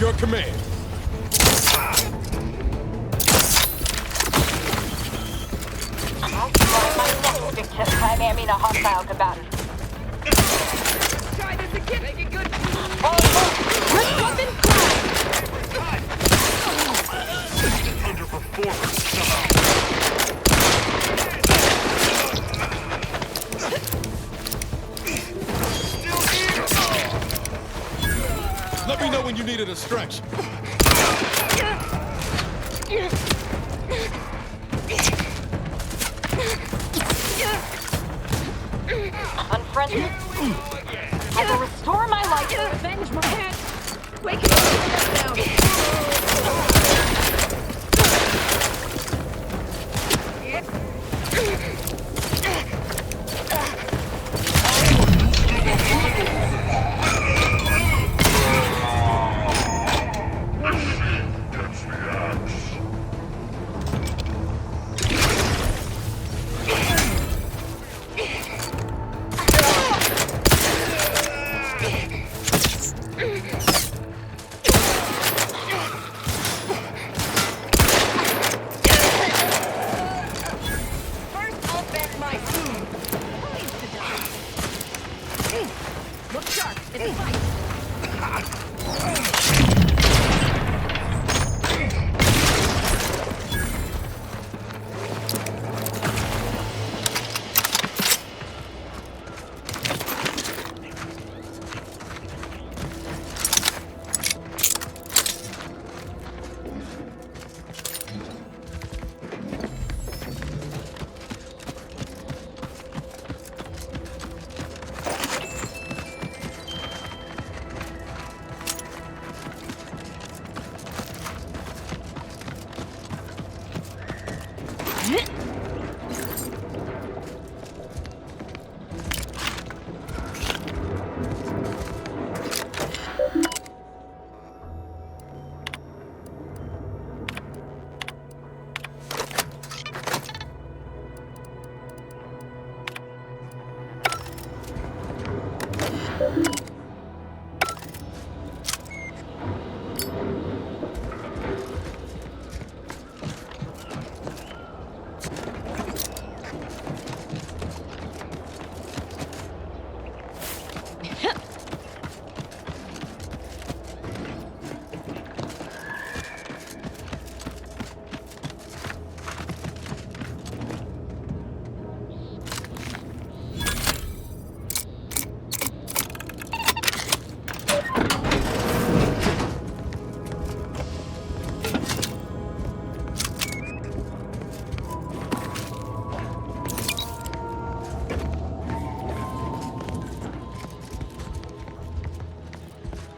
your command. I mean a hostile combatant. Try this again. Make it good. Let's jump in crime. Underperformance somehow. Let me know when you need a distraction. Unfriendly. I will restore my life to avenge my head. Wake it up. Look sharp. It's a fight.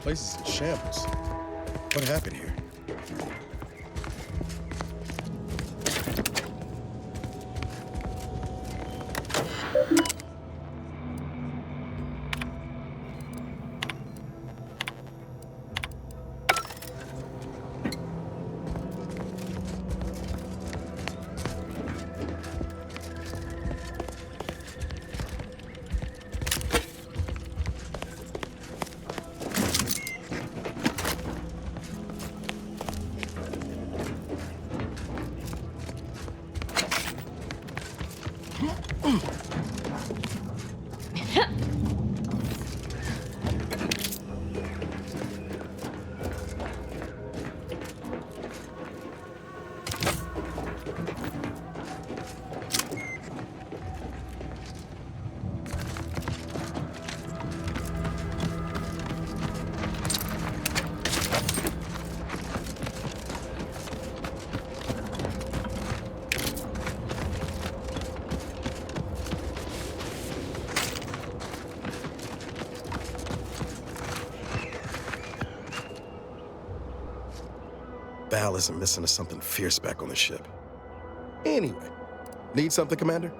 Place is in shambles. What happened here? Val isn't missing to something fierce back on the ship. Anyway, need something, Commander?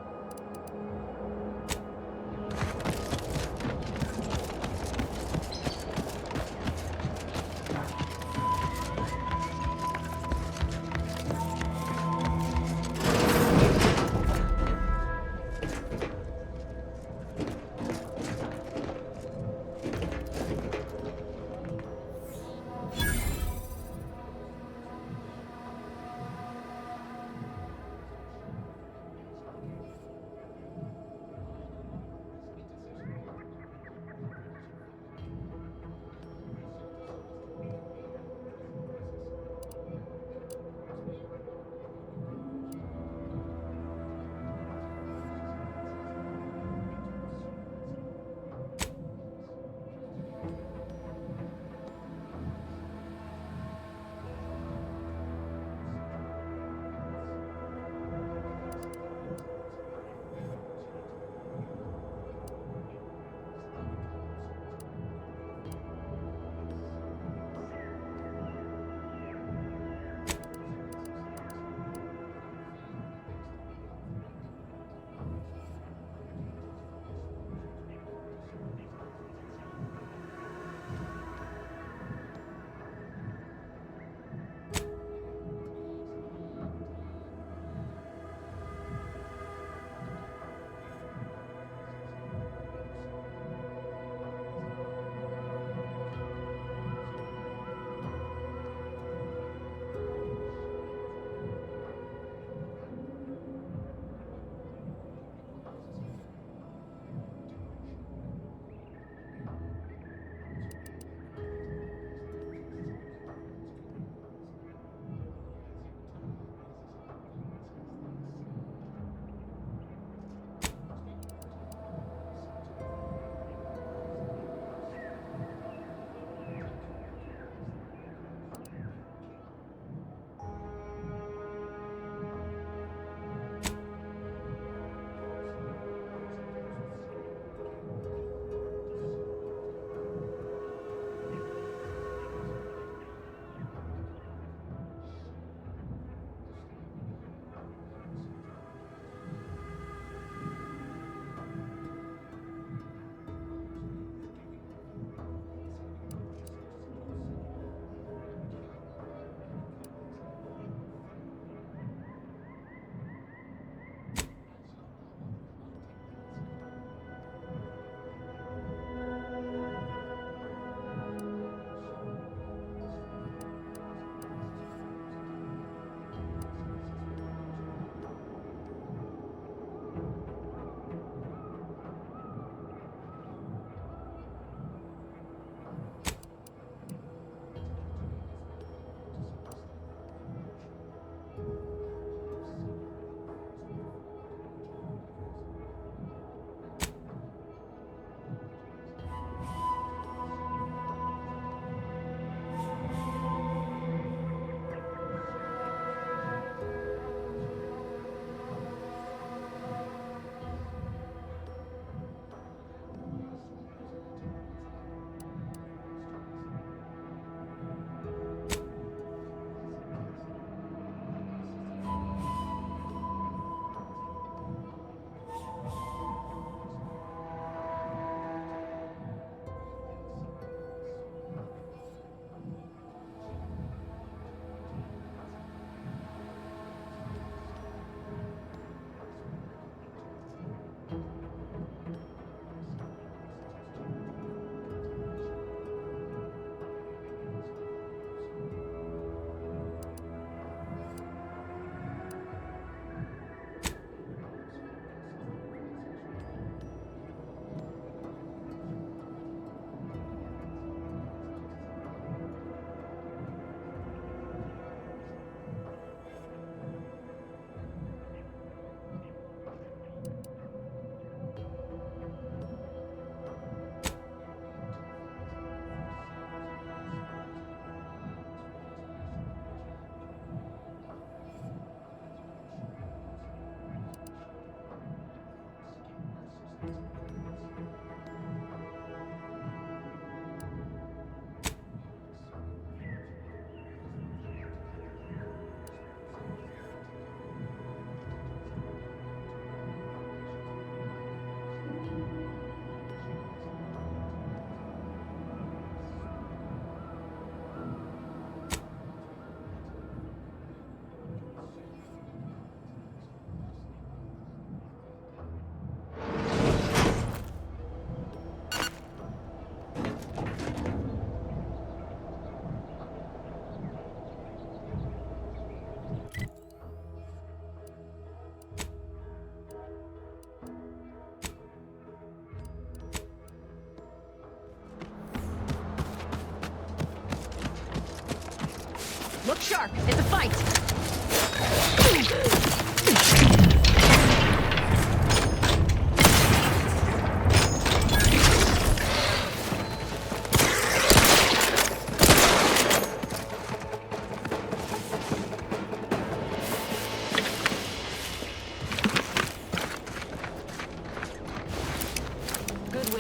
shark. It's a fight.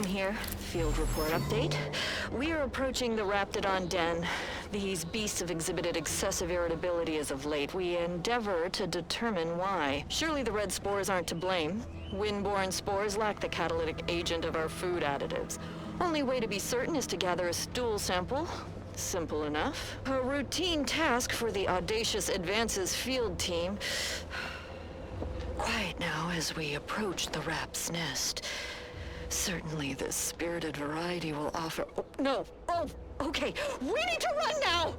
Here. Field report update. We are approaching the Raptidon den. These beasts have exhibited excessive irritability as of late. We endeavor to determine why. Surely the red spores aren't to blame. Wind-borne spores lack the catalytic agent of our food additives. Only way to be certain is to gather a stool sample. Simple enough. A routine task for the Audacious Advances field team. Quiet now as we approach the rap's nest. Certainly the spirited variety will offer... Oh, no! Oh, okay. We need to run now!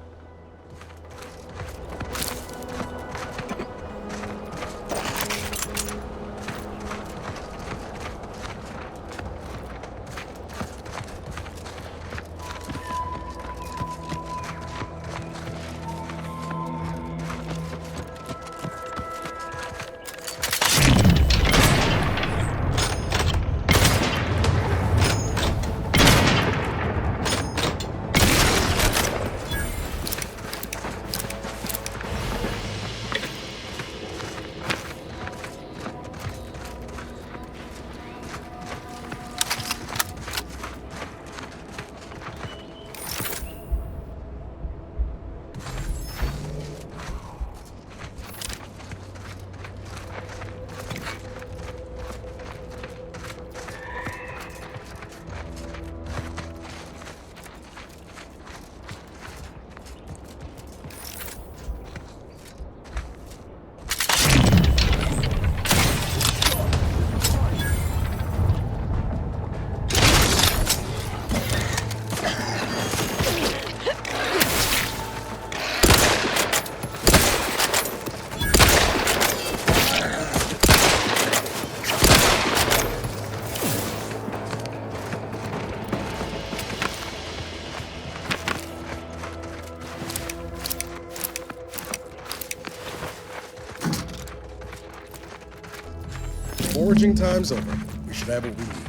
Foraging time's over. We should have what we need.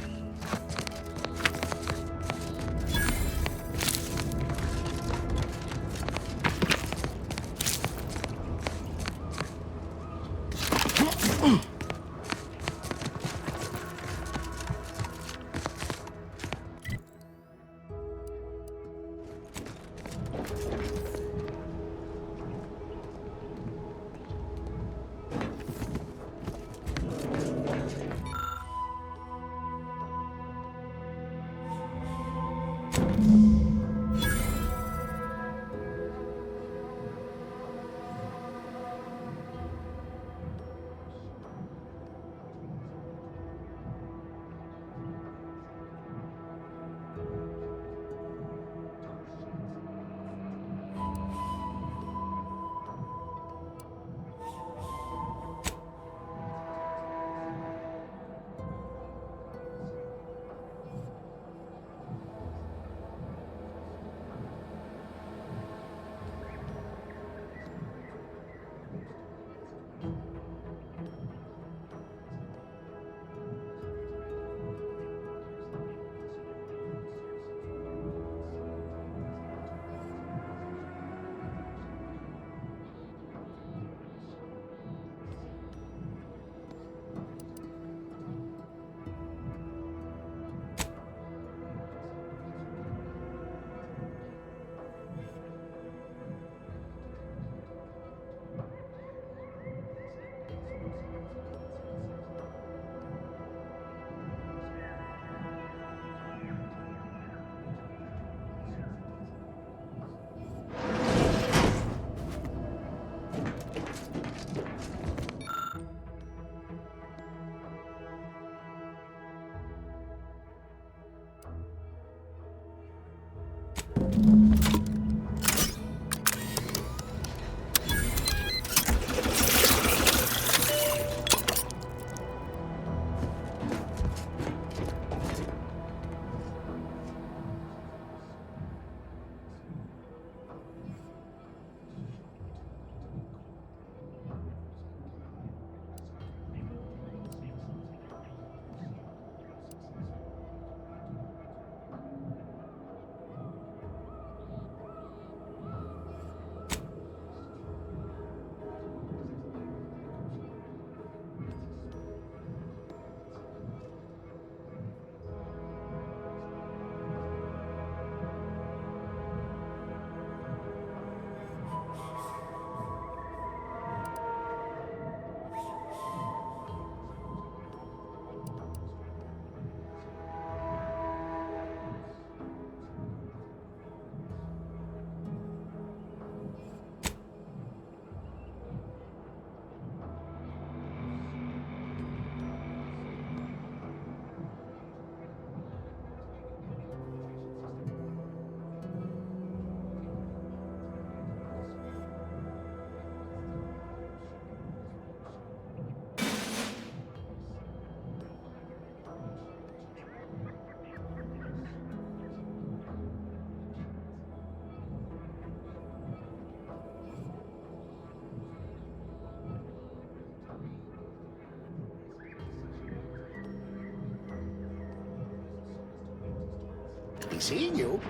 Funny seeing you.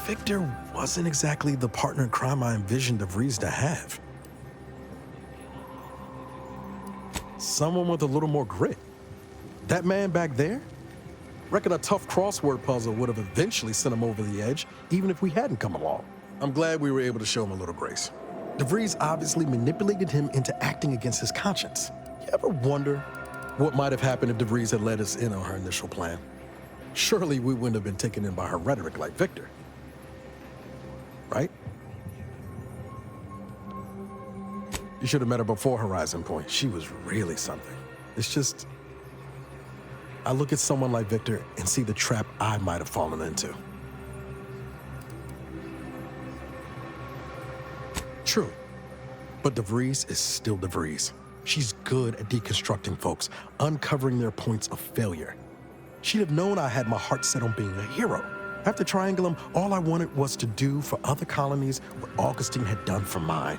Victor wasn't exactly the partner in crime I envisioned DeVries to have. Someone with a little more grit. That man back there? Reckon a tough crossword puzzle would have eventually sent him over the edge, even if we hadn't come along. I'm glad we were able to show him a little grace. DeVries obviously manipulated him into acting against his conscience. You ever wonder what might have happened if DeVries had let us in on her initial plan? Surely we wouldn't have been taken in by her rhetoric like Victor. Right? You should have met her before Horizon Point. She was really something. It's just, I look at someone like Victor and see the trap I might have fallen into. True, but DeVries is still DeVries. She's good at deconstructing folks, uncovering their points of failure. She'd have known I had my heart set on being a hero. After Triangulum, all I wanted was to do for other colonies what Augustine had done for mine.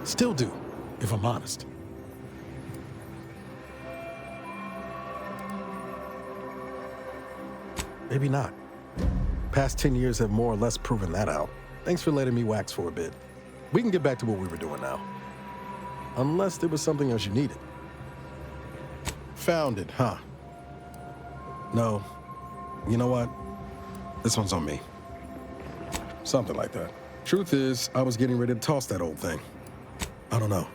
Still do, if I'm honest. Maybe not. Past 10 years have more or less proven that out. Thanks for letting me wax for a bit. We can get back to what we were doing now. Unless there was something else you needed. Found it, huh? No. You know what? This one's on me. Something like that. Truth is, I was getting ready to toss that old thing. I don't know.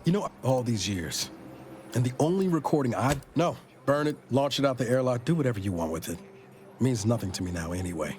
You know, all these years, and the only recording No, burn it, launch it out the airlock, do whatever you want with it. It means nothing to me now anyway.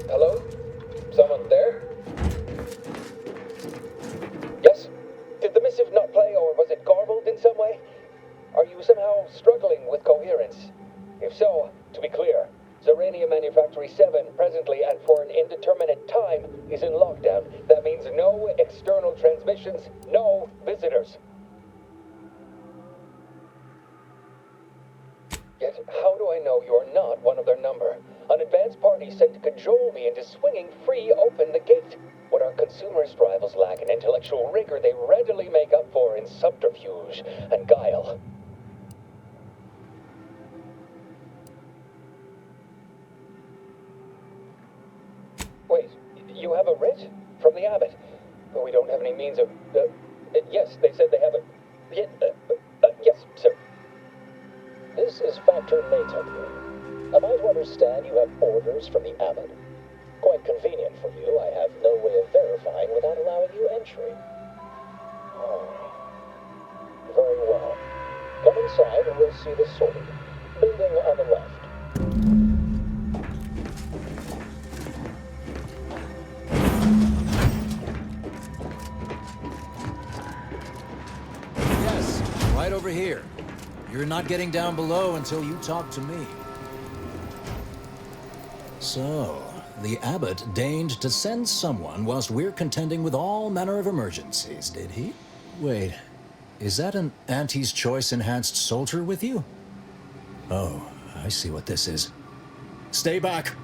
Hello? Someone there? Yes? Did the missive not play, or was it garbled in some way? Are you somehow struggling with coherence? If so, to be clear, Zerania Manufactory 7 presently and for an indeterminate time is in lockdown. That means no external transmissions, no visitors. Yet, how do I know you're not one of their number? An advanced party sent to cajole me into swinging free open the gate. What our consumerist rivals lack in intellectual rigor, they readily make up for in subterfuge and guile. Wait, you have a writ? From the abbot? But we don't have any means of... yes, they said they have a... yes, sir. This is Factor Maytopia. Am I to understand you have orders from the abbot? Quite convenient for you. I have no way of verifying without allowing you entry. Oh, Very well. Come inside and we'll see the sorting. Building on the left. Yes, right over here. You're not getting down below until you talk to me. So, the abbot deigned to send someone whilst we're contending with all manner of emergencies, did he? Wait, is that an Auntie's Choice enhanced soldier with you? Oh, I see what this is. Stay back.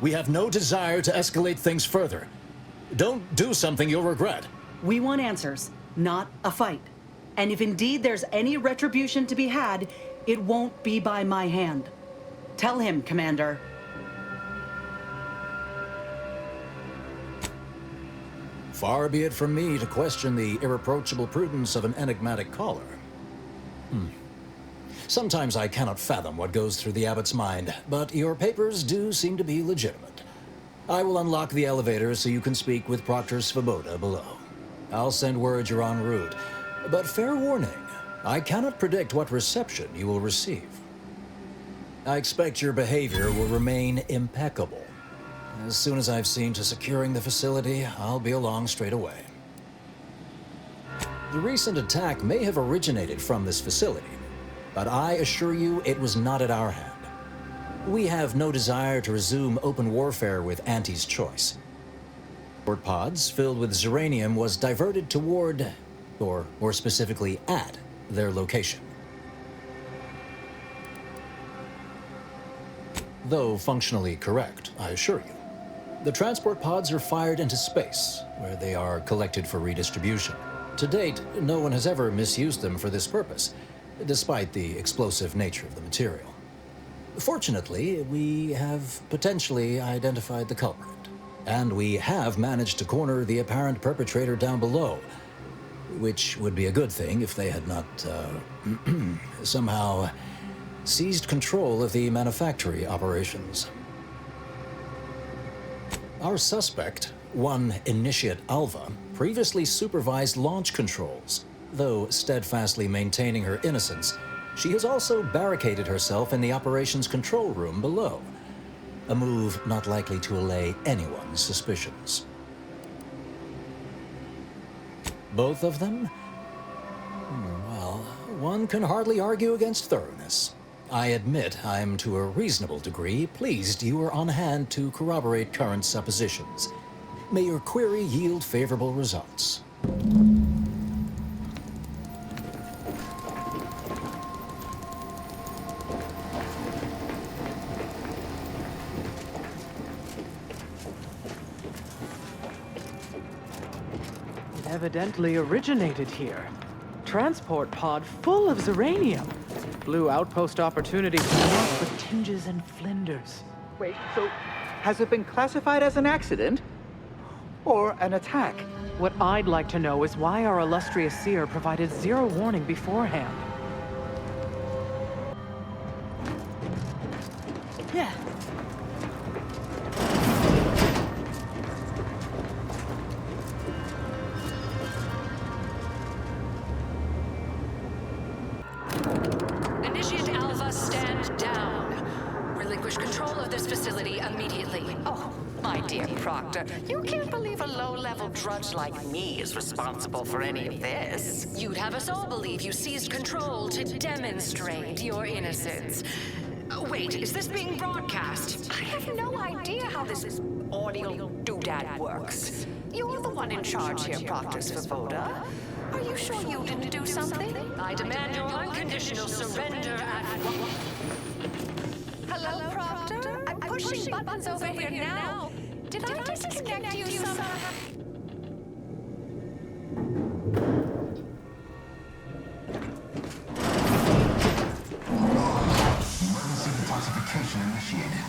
We have no desire to escalate things further. Don't do something you'll regret. We want answers, not a fight. And if indeed there's any retribution to be had, it won't be by my hand. Tell him, Commander. Far be it from me to question the irreproachable prudence of an enigmatic caller. Sometimes I cannot fathom what goes through the abbot's mind, but your papers do seem to be legitimate. I will unlock the elevator so you can speak with Proctor Svoboda below. I'll send word you're en route, but fair warning, I cannot predict what reception you will receive. I expect your behavior will remain impeccable. As soon as I've seen to securing the facility, I'll be along straight away. The recent attack may have originated from this facility, but I assure you it was not at our hand. We have no desire to resume open warfare with Auntie's Choice. Transport pods filled with Zeranium was diverted toward, or more specifically at, their location. Though functionally correct, I assure you. The transport pods are fired into space, where they are collected for redistribution. To date, no one has ever misused them for this purpose, despite the explosive nature of the material. Fortunately, we have potentially identified the culprit, and we have managed to corner the apparent perpetrator down below, which would be a good thing if they had not, somehow seized control of the manufactory operations. Our suspect, one Initiate Alva, previously supervised launch controls. Though steadfastly maintaining her innocence, she has also barricaded herself in the operations control room below. A move not likely to allay anyone's suspicions. Both of them? Well, one can hardly argue against thoroughness. I admit I'm to a reasonable degree pleased you are on hand to corroborate current suppositions. May your query yield favorable results. It evidently originated here. Transport pod full of Zeranium. Blue outpost opportunities for tinges and flinders. Wait, so has it been classified as an accident? Or an attack? What I'd like to know is why our illustrious seer provided zero warning beforehand. Yeah. Initiate Alpha, stand down. Relinquish control of this facility immediately. Oh, my dear Proctor, you can't believe a low-level drudge like me is responsible for any of this. You'd have us all believe you seized control to demonstrate your innocence. Wait, is this being broadcast? I have no idea how this audio doodad works. You're the one in charge here, Proctor Svoboda. Are you sure you didn't do something? I demand your unconditional surrender at once. Hello, Proctor? I'm pushing buttons over here now. Did I disconnect you somehow? Emergency detoxification initiated.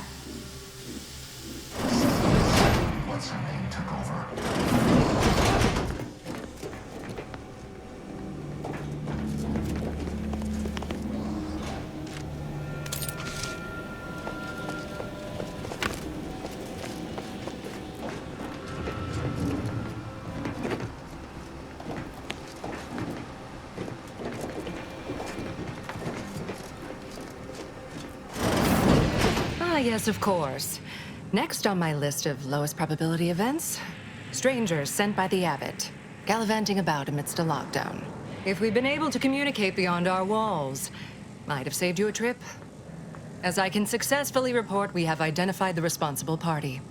What's her name took over? yes, of course. Next on my list of lowest probability events, strangers sent by the Abbot, gallivanting about amidst a lockdown. If we'd been able to communicate beyond our walls, might have saved you a trip. As I can successfully report, we have identified the responsible party.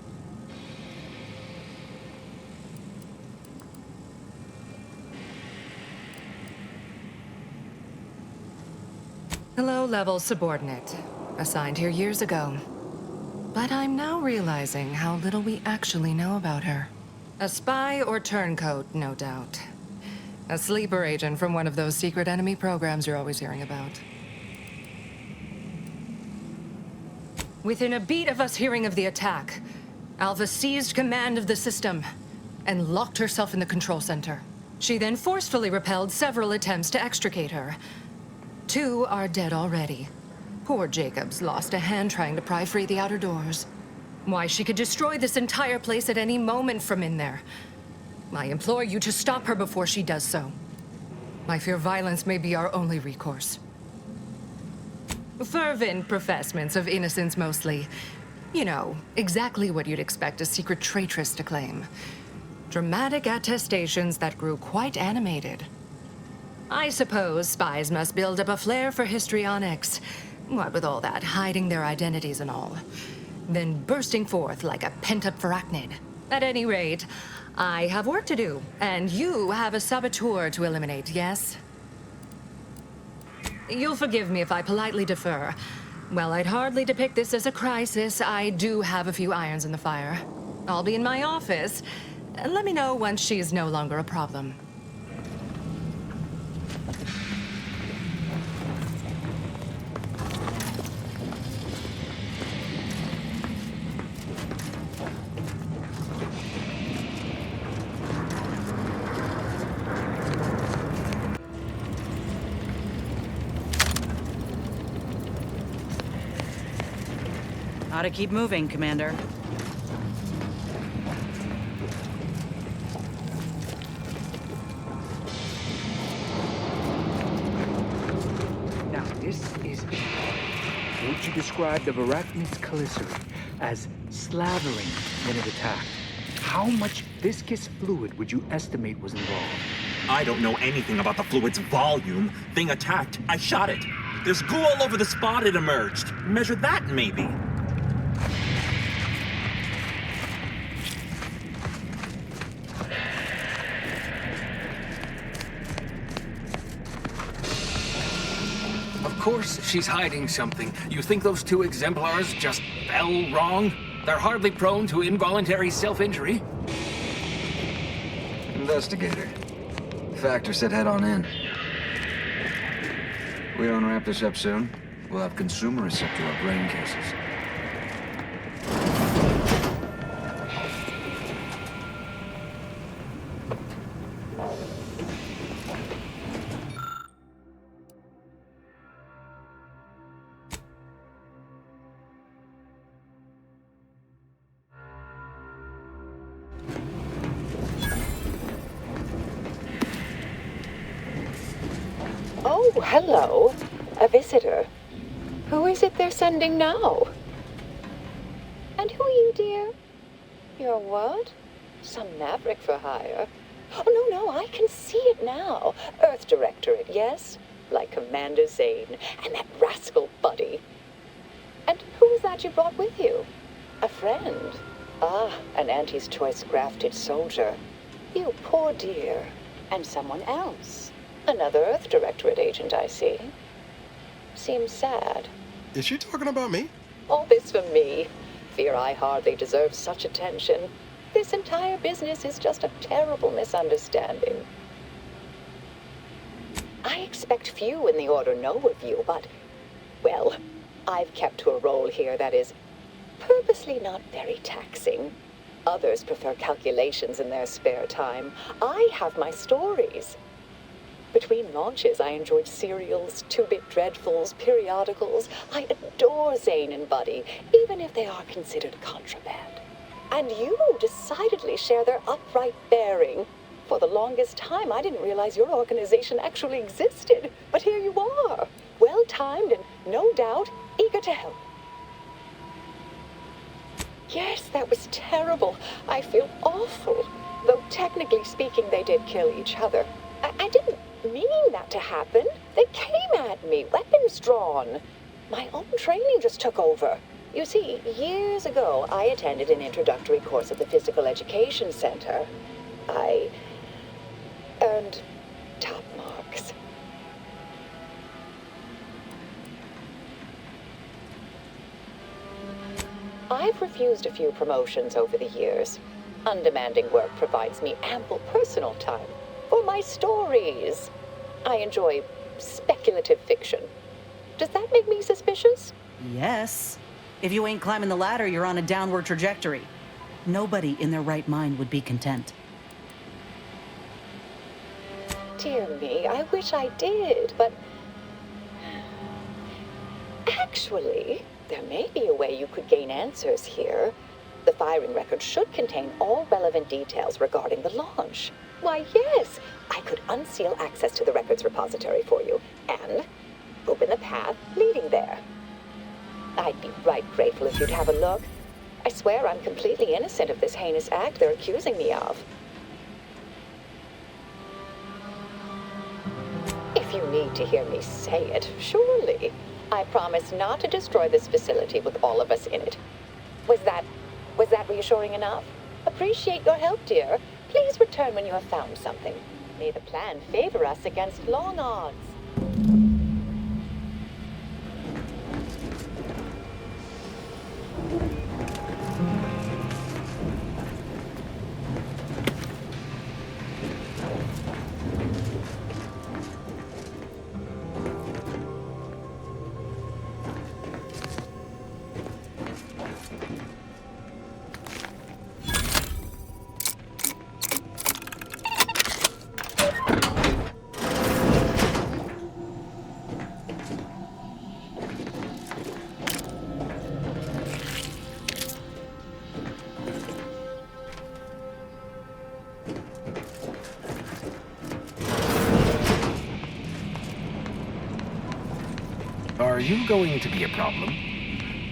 A low-level subordinate, assigned here years ago. But I'm now realizing how little we actually know about her. A spy or turncoat, no doubt. A sleeper agent from one of those secret enemy programs you're always hearing about. Within a beat of us hearing of the attack, Alva seized command of the system and locked herself in the control center. She then forcefully repelled several attempts to extricate her. 2 are dead already. Poor Jacobs lost a hand trying to pry free the outer doors. Why, she could destroy this entire place at any moment from in there. I implore you to stop her before she does so. I fear violence may be our only recourse. Fervent professements of innocence mostly. You know, exactly what you'd expect a secret traitress to claim. Dramatic attestations that grew quite animated. I suppose spies must build up a flair for histrionics. What with all that, hiding their identities and all. Then bursting forth like a pent-up arachnid. At any rate, I have work to do, and you have a saboteur to eliminate, yes? You'll forgive me if I politely defer. Well, I'd hardly depict this as a crisis. I do have a few irons in the fire. I'll be in my office. Let me know once she's no longer a problem. Gotta keep moving, Commander. Now, this is it. Would you describe the Arachnid's calicity as slavering when it attacked? How much viscous fluid would you estimate was involved? I don't know anything about the fluid's volume. Thing attacked. I shot it. There's goo all over the spot it emerged. Measure that, maybe. Of course she's hiding something. You think those 2 exemplars just fell wrong? They're hardly prone to involuntary self-injury. Investigator. Factor said head on in. We don't wrap this up soon, we'll have consumerists up to our brain cases. Oh, hello. A visitor. Who is it they're sending now? And who are you, dear? You're what? Some maverick for hire? Oh, no, I can see it now. Earth Directorate, yes? Like Commander Zane and that rascal Buddy. And who is that you brought with you? A friend? Ah, an Auntie's choice grafted soldier. You poor dear. And someone else. Another Earth Directorate agent, I see. Seems sad. Is she talking about me? All this for me. Fear I hardly deserve such attention. This entire business is just a terrible misunderstanding. I expect few in the Order know of you, but, well, I've kept to a role here that is purposely not very taxing. Others prefer calculations in their spare time. I have my stories. Between launches, I enjoyed serials, 2-bit dreadfuls, periodicals. I adore Zane and Buddy, even if they are considered contraband. And you decidedly share their upright bearing. For the longest time, I didn't realize your organization actually existed. But here you are, well-timed and, no doubt, eager to help. Yes, that was terrible. I feel awful. Though technically speaking, they did kill each other. I didn't mean that to happen. They came at me, weapons drawn. My own training just took over. You see, years ago, I attended an introductory course at the Physical Education Center. I earned top marks. I've refused a few promotions over the years. Undemanding work provides me ample personal time for my stories. I enjoy speculative fiction. Does that make me suspicious? Yes. If you ain't climbing the ladder, you're on a downward trajectory. Nobody in their right mind would be content. Dear me, I wish I did, but... Actually, there may be a way you could gain answers here. The firing record should contain all relevant details regarding the launch. Why, yes, I could unseal access to the records repository for you, and open the path leading there. I'd be right grateful if you'd have a look. I swear I'm completely innocent of this heinous act they're accusing me of. If you need to hear me say it, surely. I promise not to destroy this facility with all of us in it. Was that reassuring enough? Appreciate your help, dear. Please return when you have found something. May the plan favor us against long odds. Are you going to be a problem?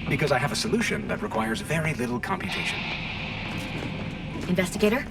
Because I have a solution that requires very little computation. Investigator?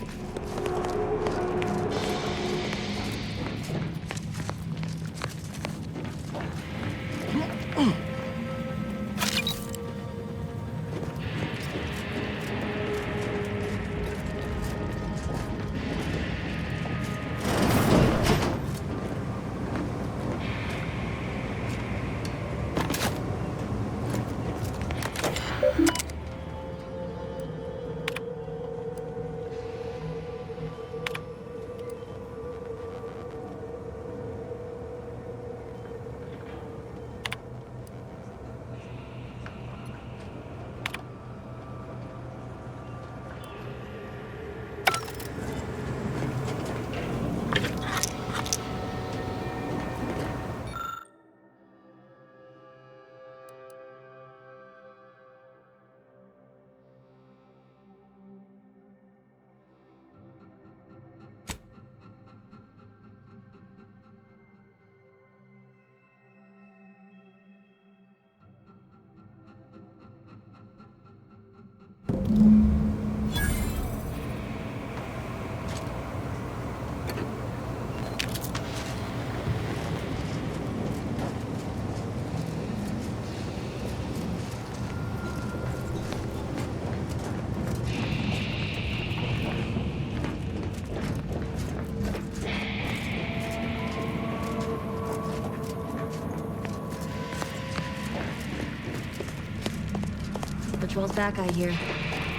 Patrol's back, I hear.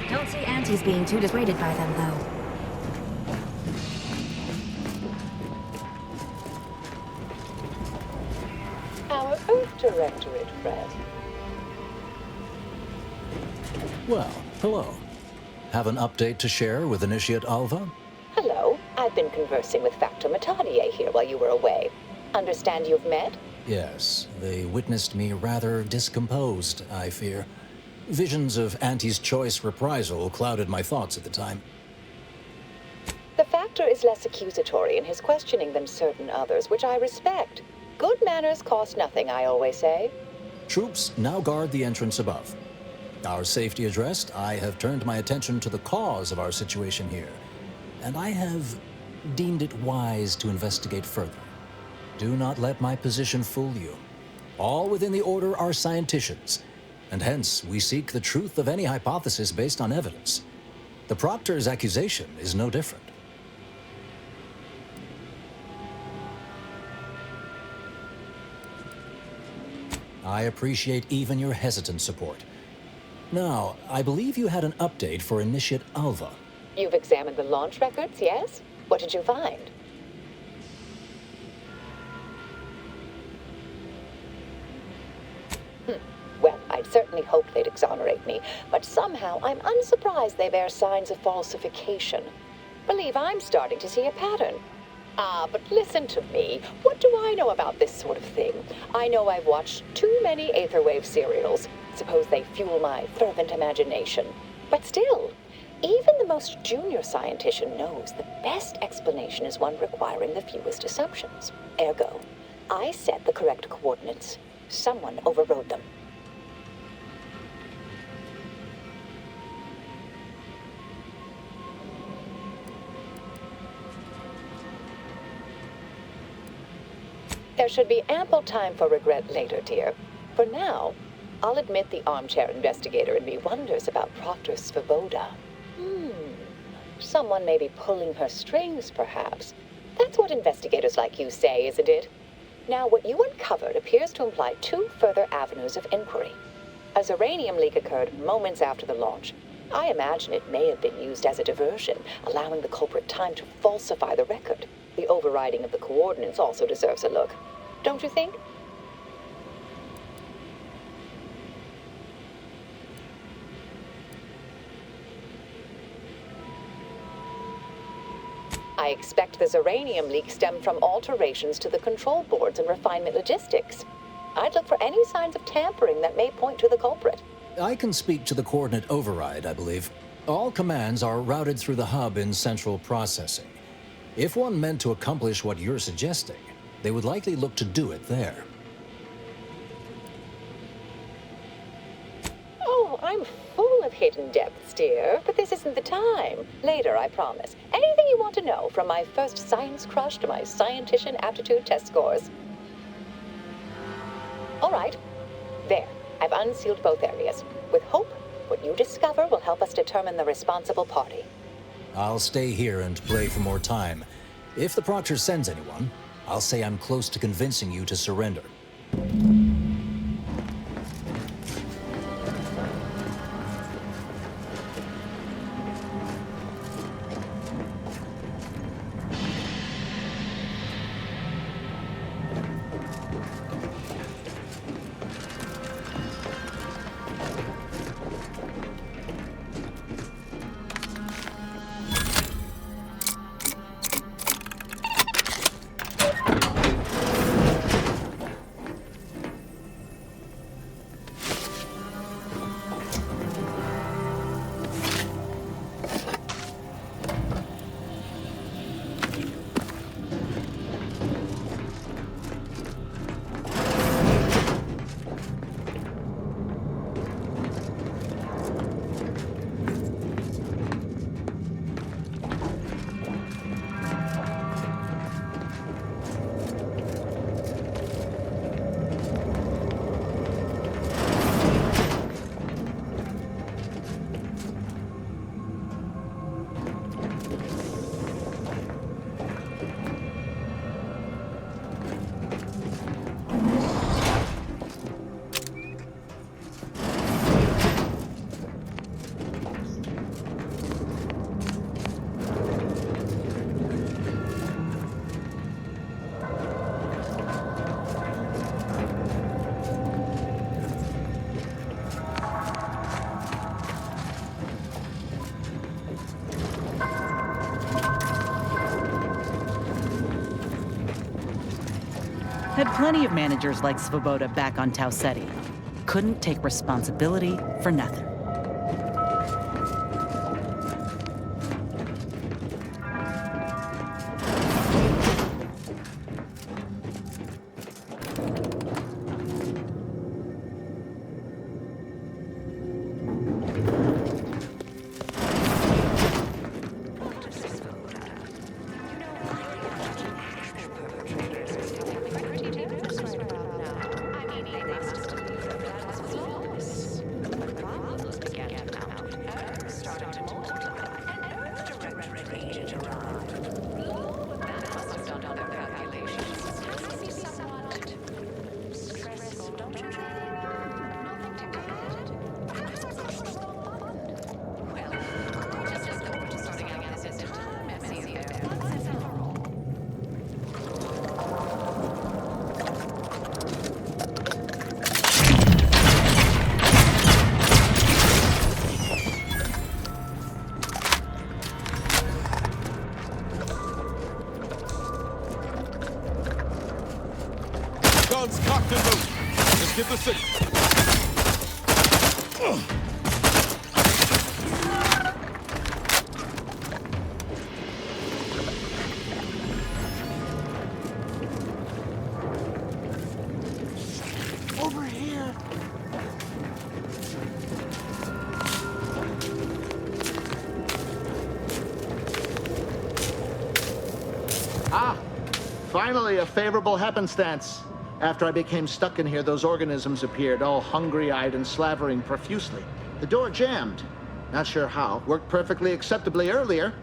Don't see Auntie's being too dissuaded by them, though. Our Earth Directorate, Fred. Well, hello. Have an update to share with Initiate Alva? Hello. I've been conversing with Factor Matadier here while you were away. Understand you've met? Yes, they witnessed me rather discomposed, I fear. Visions of Auntie's choice reprisal clouded my thoughts at the time. The Factor is less accusatory in his questioning than certain others, which I respect. Good manners cost nothing, I always say. Troops now guard the entrance above. Our safety addressed, I have turned my attention to the cause of our situation here, and I have deemed it wise to investigate further. Do not let my position fool you. All within the Order are scienticians, and hence we seek the truth of any hypothesis based on evidence. The Proctor's accusation is no different. I appreciate even your hesitant support. Now, I believe you had an update for Initiate Alva. You've examined the launch records, yes? What did you find? Well, I'd certainly hoped they'd exonerate me, but somehow I'm unsurprised they bear signs of falsification. Believe I'm starting to see a pattern. But listen to me. What do I know about this sort of thing? I know I've watched too many Aetherwave serials. Suppose they fuel my fervent imagination. But still, even the most junior scientician knows the best explanation is one requiring the fewest assumptions. Ergo, I set the correct coordinates. Someone overrode them. There should be ample time for regret later, dear. For now, I'll admit the armchair investigator in me wonders about Proctor Svoboda. Someone may be pulling her strings, perhaps. That's what investigators like you say, isn't it? Now, what you uncovered appears to imply two further avenues of inquiry. A Zeranium leak occurred moments after the launch. I imagine it may have been used as a diversion, allowing the culprit time to falsify the record. The overriding of the coordinates also deserves a look. Don't you think? I expect the Zeranium leak stemmed from alterations to the control boards and refinement logistics. I'd look for any signs of tampering that may point to the culprit. I can speak to the coordinate override, I believe. All commands are routed through the hub in central processing. If one meant to accomplish what you're suggesting, they would likely look to do it there. Oh, I'm full of hidden depths, dear, but this isn't the time. Later, I promise. Anything you want to know, from my first science crush to my scientician aptitude test scores. All right. There. I've unsealed both areas. With hope, what you discover will help us determine the responsible party. I'll stay here and play for more time. If the Proctor sends anyone, I'll say I'm close to convincing you to surrender. Had plenty of managers like Svoboda back on Tau Ceti. Couldn't take responsibility for nothing. is the city. Over here. Ah, finally a favorable happenstance. After I became stuck in here, those organisms appeared, all hungry-eyed and slavering profusely. The door jammed. Not sure how. Worked perfectly acceptably earlier.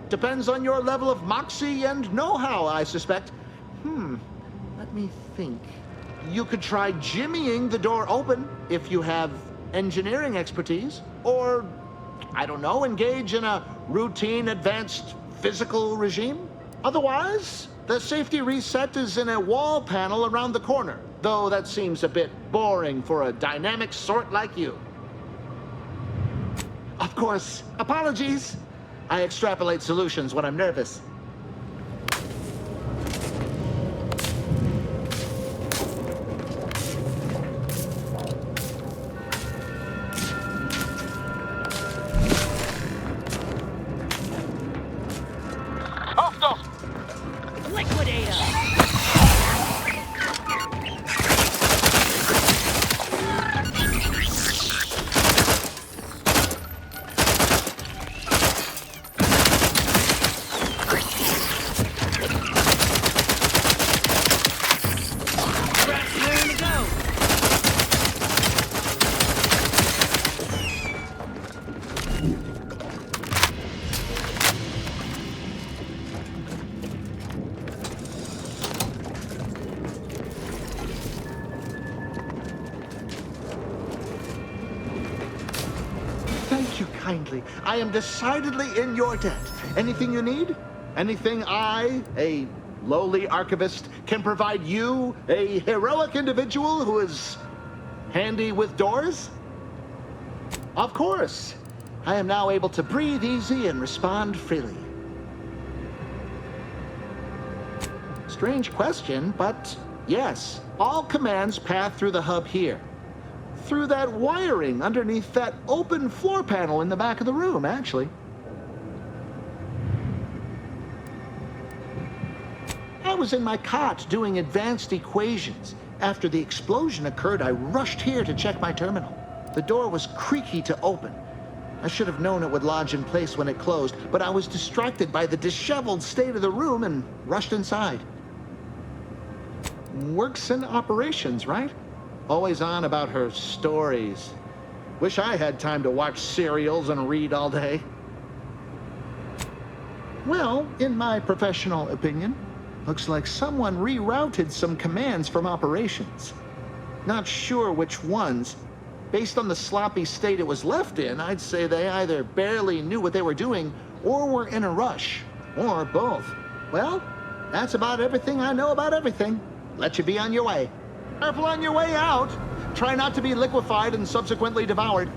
Depends on your level of moxie and know-how, I suspect. Let me think. You could try jimmying the door open if you have engineering expertise. Or, I don't know, engage in a routine advanced physical regime. Otherwise, the safety reset is in a wall panel around the corner, though that seems a bit boring for a dynamic sort like you. Of course, apologies. I extrapolate solutions when I'm nervous. Kindly. I am decidedly in your debt. Anything you need? Anything I, a lowly archivist, can provide you, a heroic individual who is handy with doors? Of course. I am now able to breathe easy and respond freely. Strange question, but yes, all commands pass through the hub here. Through that wiring underneath that open floor panel in the back of the room, actually. I was in my cot doing advanced equations. After the explosion occurred, I rushed here to check my terminal. The door was creaky to open. I should have known it would lodge in place when it closed, but I was distracted by the disheveled state of the room and rushed inside. Works in operations, right? Always on about her stories. Wish I had time to watch serials and read all day. Well, in my professional opinion, looks like someone rerouted some commands from operations. Not sure which ones. Based on the sloppy state it was left in, I'd say they either barely knew what they were doing or were in a rush, or both. Well, that's about everything I know about everything. Let you be on your way. Careful on your way out. Try not to be liquefied and subsequently devoured.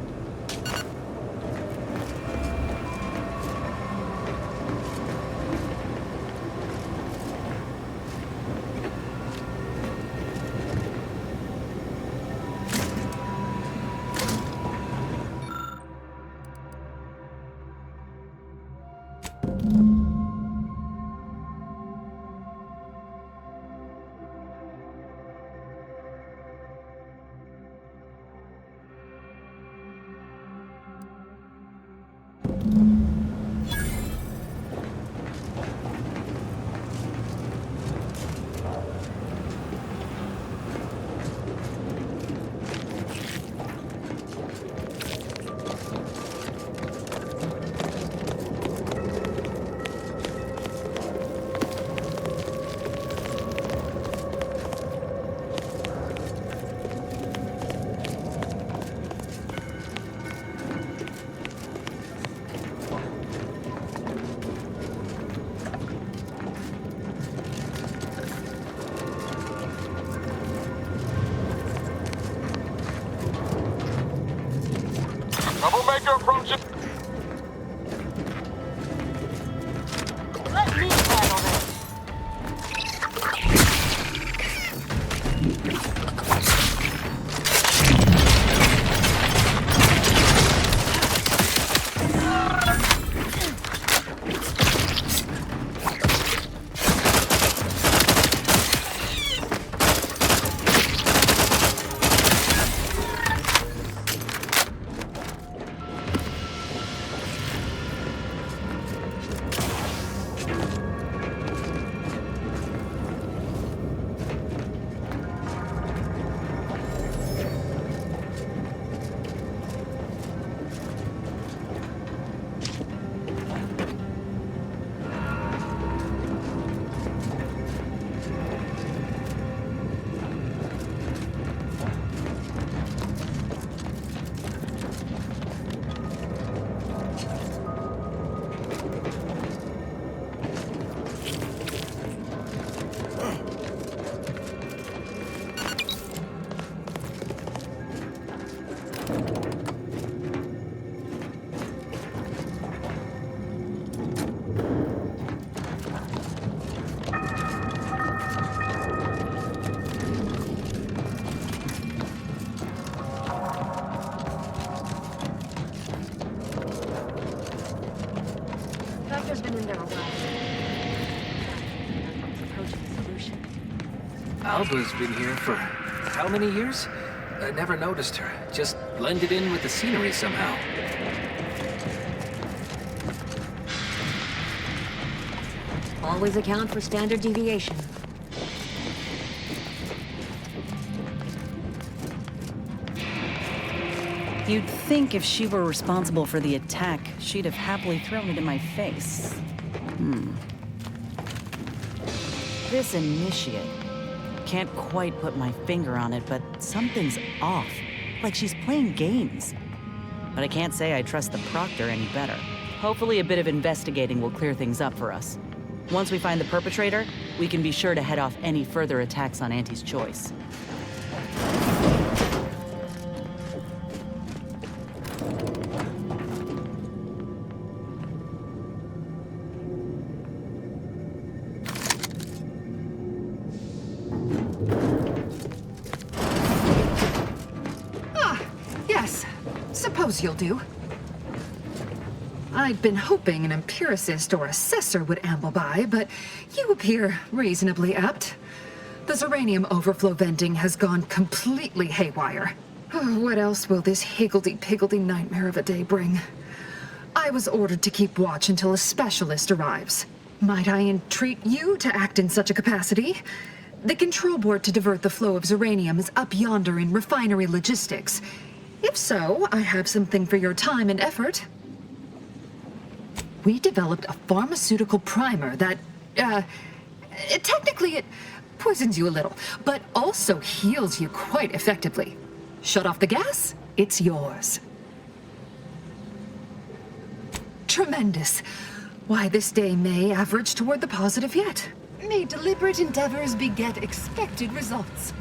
Troublemaker approaching. Let me handle this. Doctor's been in there a while. Approaching a solution. Alva's been here for how many years? I never noticed her. Just blended in with the scenery somehow. Always account for standard deviation. You'd think if she were responsible for the attack, she'd have happily thrown it in my face. This initiate. Can't quite put my finger on it, but something's off. Like she's playing games. But I can't say I trust the Proctor any better. Hopefully a bit of investigating will clear things up for us. Once we find the perpetrator, we can be sure to head off any further attacks on Auntie's choice. Suppose you'll do. I'd been hoping an empiricist or assessor would amble by, but you appear reasonably apt. The Zeranium overflow venting has gone completely haywire. What else will this higgledy-piggledy nightmare of a day bring? I was ordered to keep watch until a specialist arrives. Might I entreat you to act in such a capacity? The control board to divert the flow of Zeranium is up yonder in refinery logistics. If so, I have something for your time and effort. We developed a pharmaceutical primer that, technically it poisons you a little, but also heals you quite effectively. Shut off the gas, it's yours. Tremendous. Why, this day may average toward the positive yet. May deliberate endeavors beget expected results.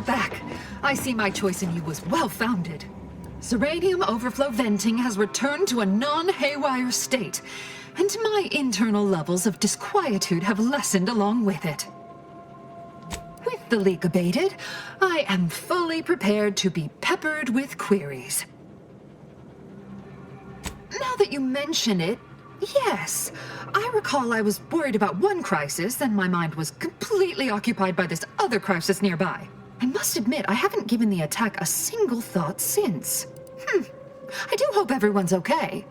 back. I see my choice in you was well-founded. Uranium overflow venting has returned to a non-haywire state, and my internal levels of disquietude have lessened along with it. With the leak abated, I am fully prepared to be peppered with queries. Now that you mention it, yes, I recall I was worried about one crisis, and my mind was completely occupied by this other crisis nearby. I must admit, I haven't given the attack a single thought since. I do hope everyone's okay.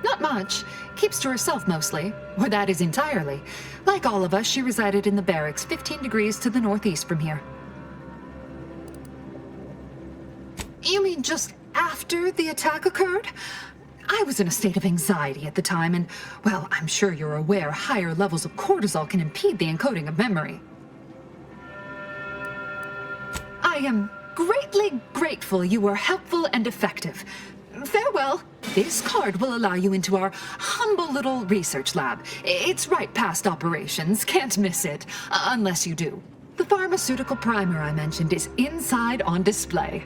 Not much. Keeps to herself mostly, or that is entirely. Like all of us, she resided in the barracks 15 degrees to the northeast from here. You mean just after the attack occurred? I was in a state of anxiety at the time, and, well, I'm sure you're aware higher levels of cortisol can impede the encoding of memory. I am greatly grateful you were helpful and effective. Farewell. This card will allow you into our humble little research lab. It's right past operations. Can't miss it. Unless you do. The pharmaceutical primer I mentioned is inside on display.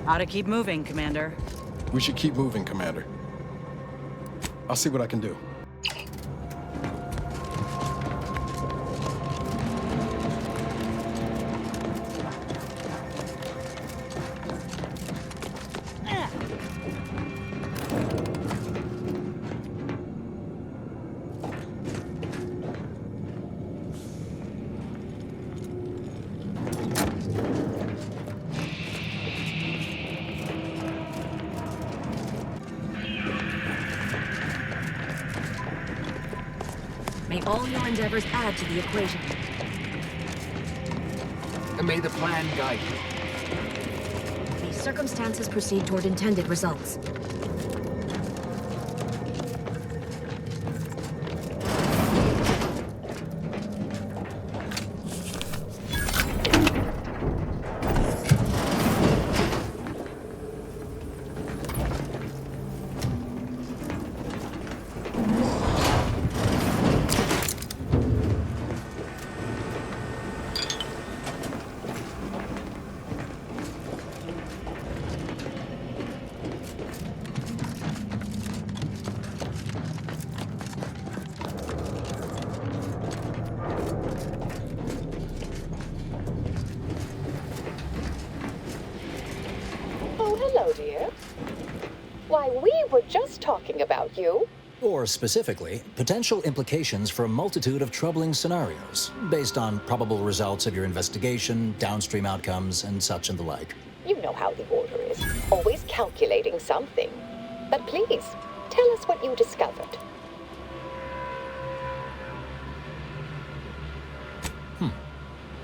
Ought to keep moving, Commander. We should keep moving, Commander. I'll see what I can do. May all your endeavors add to the equation. May the plan guide you. The circumstances proceed toward intended results. Hello, dear. Why, we were just talking about you. Or specifically, potential implications for a multitude of troubling scenarios, based on probable results of your investigation, downstream outcomes, and such and the like. You know how the Order is. Always calculating something. But please, tell us what you discovered.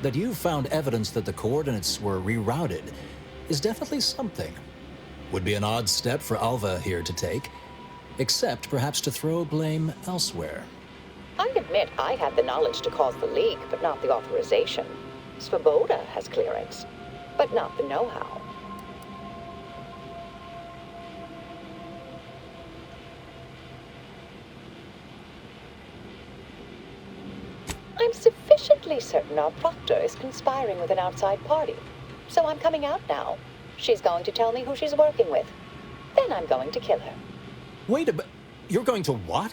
That you found evidence that the coordinates were rerouted is definitely something. Would be an odd step for Alva here to take, except perhaps to throw blame elsewhere. I admit I had the knowledge to cause the leak, but not the authorization. Svoboda has clearance, but not the know-how. I'm sufficiently certain our proctor is conspiring with an outside party, so I'm coming out now. She's going to tell me who she's working with. Then I'm going to kill her. Wait a minute. You're going to what?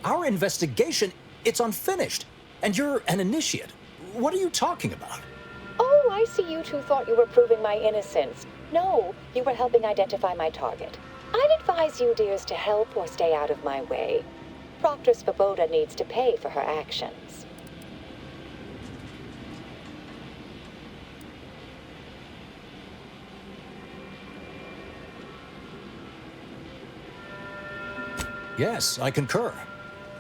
Our investigation, it's unfinished. And you're an initiate. What are you talking about? Oh, I see you two thought you were proving my innocence. No, you were helping identify my target. I'd advise you, dears, to help or stay out of my way. Proctor Svoboda needs to pay for her actions. Yes, I concur.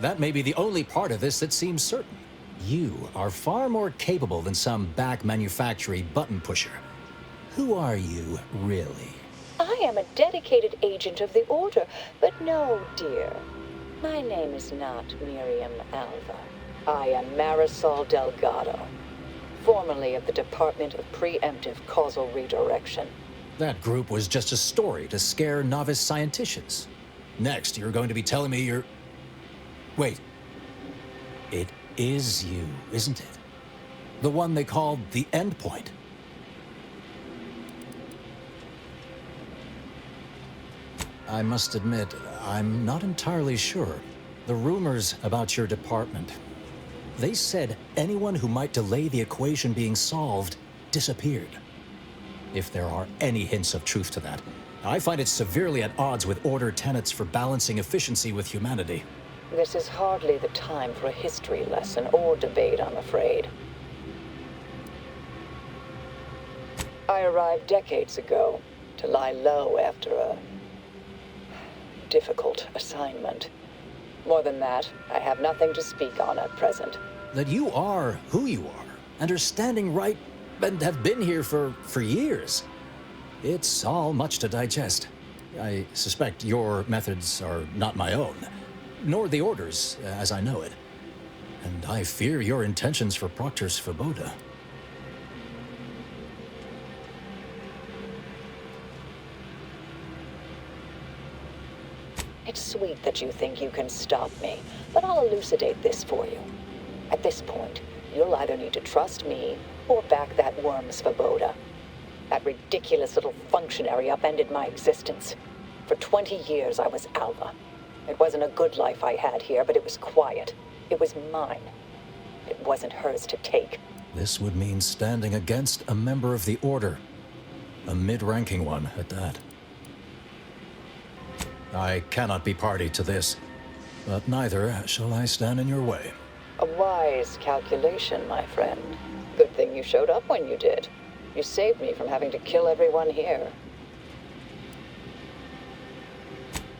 That may be the only part of this that seems certain. You are far more capable than some back manufactory button pusher. Who are you, really? I am a dedicated agent of the Order, but no, dear. My name is not Miriam Alva. I am Marisol Delgado, formerly of the Department of Preemptive Causal Redirection. That group was just a story to scare novice scienticians. Next, you're going to be telling me you're... Wait. It is you, isn't it? The one they called the Endpoint. I must admit, I'm not entirely sure. The rumors about your department. They said anyone who might delay the equation being solved disappeared. If there are any hints of truth to that, I find it severely at odds with Order tenets for balancing efficiency with humanity. This is hardly the time for a history lesson or debate, I'm afraid. I arrived decades ago to lie low after a difficult assignment. More than that, I have nothing to speak on at present. That you are who you are, and are standing right, and have been here for years. It's all much to digest. I suspect your methods are not my own, nor the Order's, as I know it. And I fear your intentions for Proctor's Svoboda. It's sweet that you think you can stop me, but I'll elucidate this for you. At this point, you'll either need to trust me or back that worm Svoboda. That ridiculous little functionary upended my existence. For 20 years, I was Alva. It wasn't a good life I had here, but it was quiet. It was mine. It wasn't hers to take. This would mean standing against a member of the Order. A mid-ranking one, at that. I cannot be party to this, but neither shall I stand in your way. A wise calculation, my friend. Good thing you showed up when you did. You saved me from having to kill everyone here.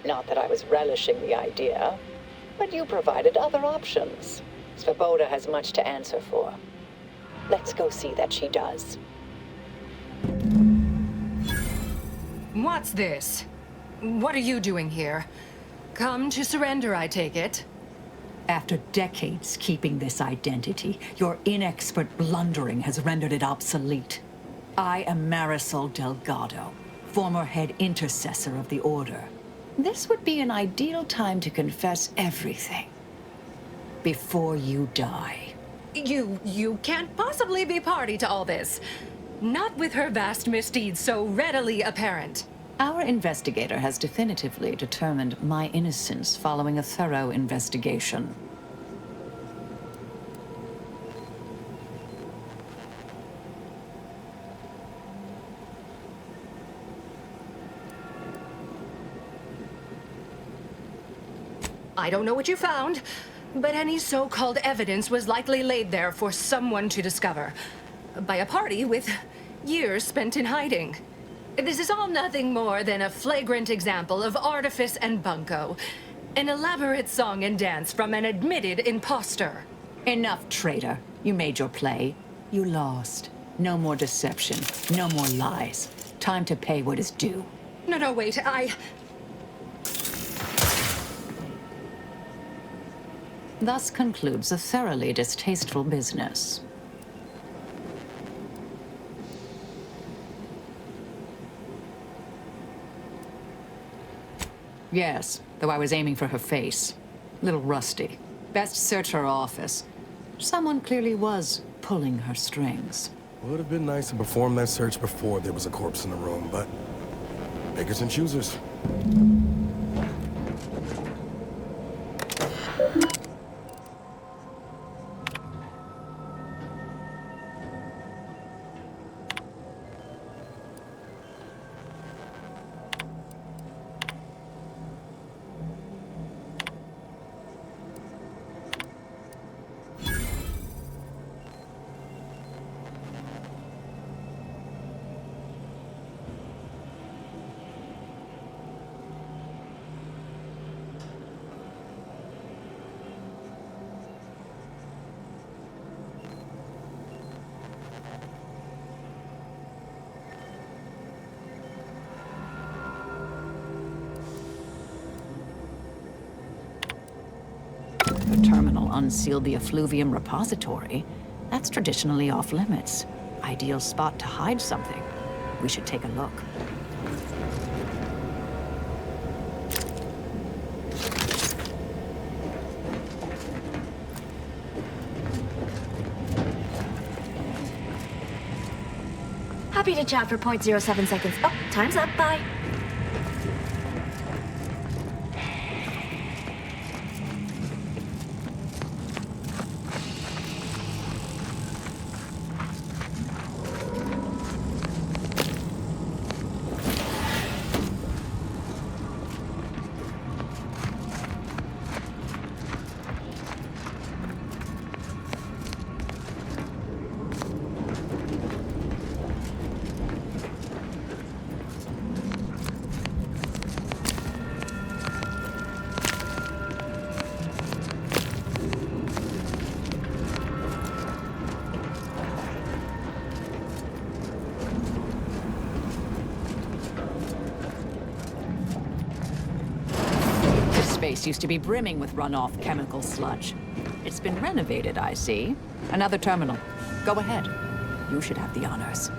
Not that I was relishing the idea, but you provided other options. Svoboda has much to answer for. Let's go see that she does. What's this? What are you doing here? Come to surrender, I take it? After decades keeping this identity, your inexpert blundering has rendered it obsolete. I am Marisol Delgado, former head intercessor of the Order. This would be an ideal time to confess everything. Before you die. You can't possibly be party to all this. Not with her vast misdeeds so readily apparent. Our investigator has definitively determined my innocence following a thorough investigation. I don't know what you found, but any so-called evidence was likely laid there for someone to discover. By a party with years spent in hiding. This is all nothing more than a flagrant example of artifice and bunco. An elaborate song and dance from an admitted imposter. Enough, traitor. You made your play. You lost. No more deception. No more lies. Time to pay what is due. No, wait, Thus concludes a thoroughly distasteful business. Yes, though I was aiming for her face. Little rusty. Best search her office. Someone clearly was pulling her strings. Would have been nice to perform that search before there was a corpse in the room, but pickers and choosers. The terminal unsealed the effluvium repository. That's traditionally off limits. Ideal spot to hide something. We should take a look. Happy to chat for 0.07 seconds. Oh, time's up. Bye. Space used to be brimming with runoff chemical sludge. It's been renovated, I see. Another terminal. Go ahead. You should have the honors.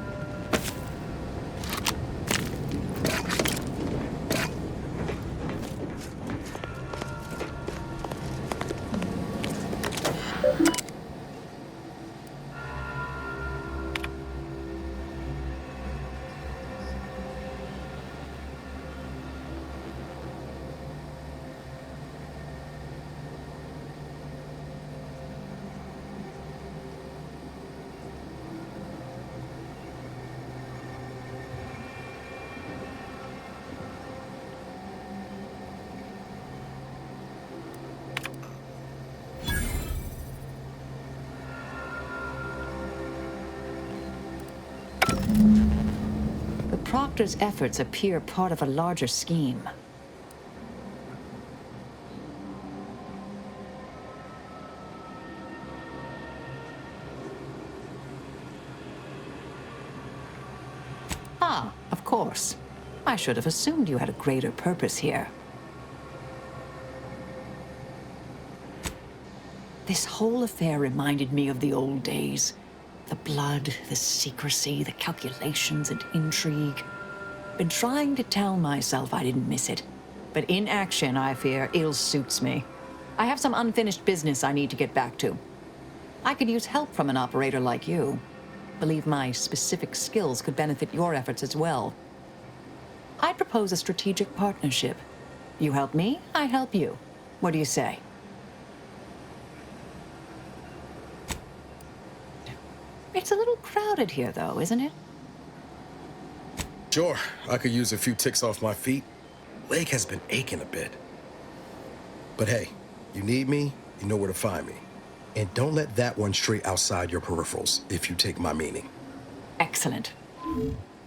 Proctor's efforts appear part of a larger scheme. Ah, of course. I should have assumed you had a greater purpose here. This whole affair reminded me of the old days. The blood, the secrecy, the calculations and intrigue. Been trying to tell myself I didn't miss it. But in action, I fear, ill suits me. I have some unfinished business I need to get back to. I could use help from an operator like you. Believe my specific skills could benefit your efforts as well. I'd propose a strategic partnership. You help me, I help you. What do you say? It's a little crowded here, though, isn't it? Sure, I could use a few ticks off my feet. Leg has been aching a bit. But hey, you need me, you know where to find me. And don't let that one stray outside your peripherals, if you take my meaning. Excellent.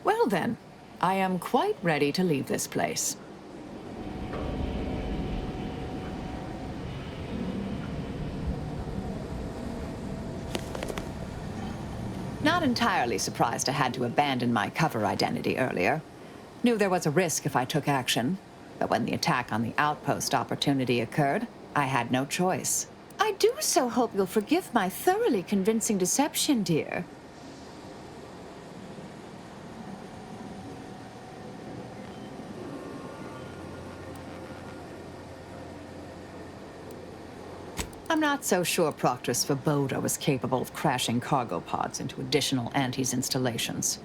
Well then, I am quite ready to leave this place. Not entirely surprised I had to abandon my cover identity earlier. Knew there was a risk if I took action, but when the attack on the outpost opportunity occurred, I had no choice. I do so hope you'll forgive my thoroughly convincing deception, dear. I'm not so sure Proctor's Svoboda was capable of crashing cargo pods into additional Auntie's installations.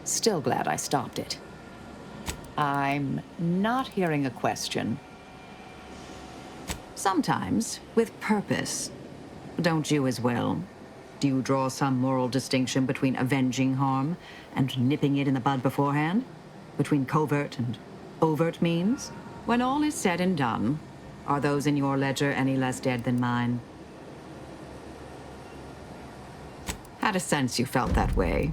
Still glad I stopped it. I'm not hearing a question. Sometimes, with purpose. Don't you as well? Do you draw some moral distinction between avenging harm and nipping it in the bud beforehand? Between covert and overt means? When all is said and done, are those in your ledger any less dead than mine? Had a sense you felt that way.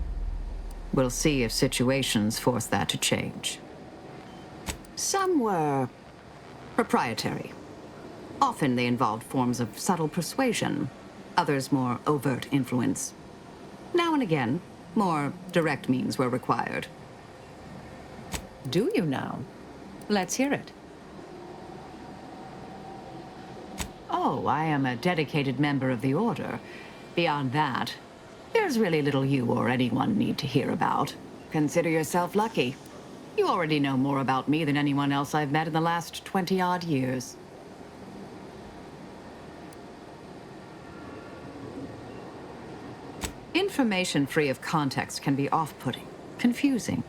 We'll see if situations force that to change. Some were proprietary. Often they involved forms of subtle persuasion, others more overt influence. Now and again, more direct means were required. Do you now? Let's hear it. Oh, I am a dedicated member of the Order. Beyond that, there's really little you or anyone need to hear about. Consider yourself lucky. You already know more about me than anyone else I've met in the last 20-odd years. Information free of context can be off-putting, confusing,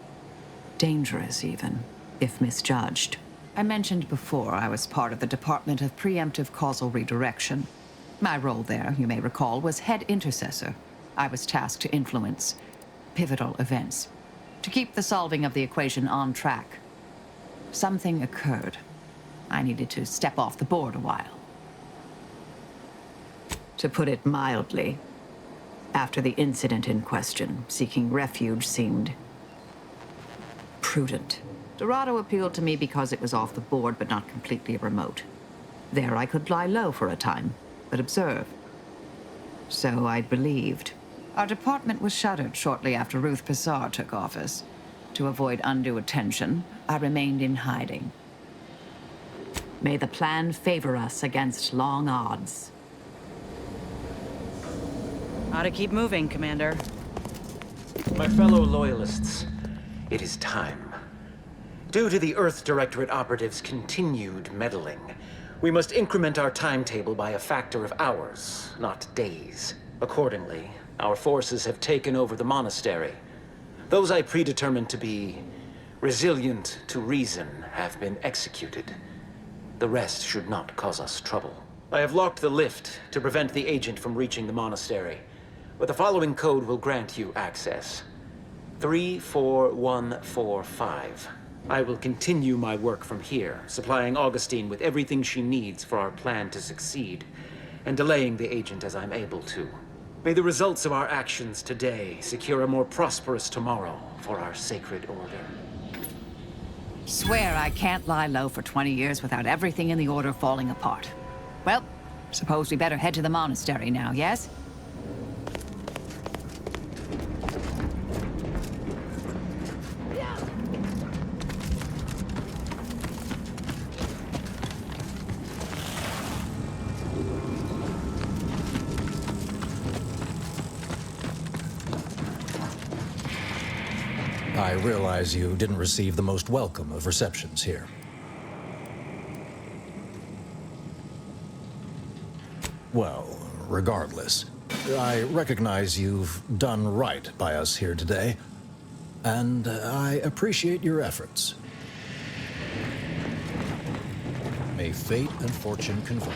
dangerous even, if misjudged. I mentioned before I was part of the Department of Preemptive Causal Redirection. My role there, you may recall, was head intercessor. I was tasked to influence pivotal events, to keep the solving of the equation on track. Something occurred. I needed to step off the board a while. To put it mildly, after the incident in question, seeking refuge seemed prudent. Dorado appealed to me because it was off the board, but not completely remote. There I could lie low for a time, but observe. So I believed. Our department was shuttered shortly after Ruth Pissar took office. To avoid undue attention, I remained in hiding. May the plan favor us against long odds. Ought to keep moving, Commander. My fellow Loyalists, it is time. Due to the Earth Directorate operatives' continued meddling, we must increment our timetable by a factor of hours, not days. Accordingly, our forces have taken over the monastery. Those I predetermined to be resilient to reason have been executed. The rest should not cause us trouble. I have locked the lift to prevent the agent from reaching the monastery, but the following code will grant you access. 34145. I will continue my work from here, supplying Augustine with everything she needs for our plan to succeed, and delaying the agent as I'm able to. May the results of our actions today secure a more prosperous tomorrow for our sacred order. Swear I can't lie low for 20 years without everything in the Order falling apart. Well, suppose we better head to the monastery now, yes? I realize you didn't receive the most welcome of receptions here. Well, regardless, I recognize you've done right by us here today, and I appreciate your efforts. May fate and fortune converge.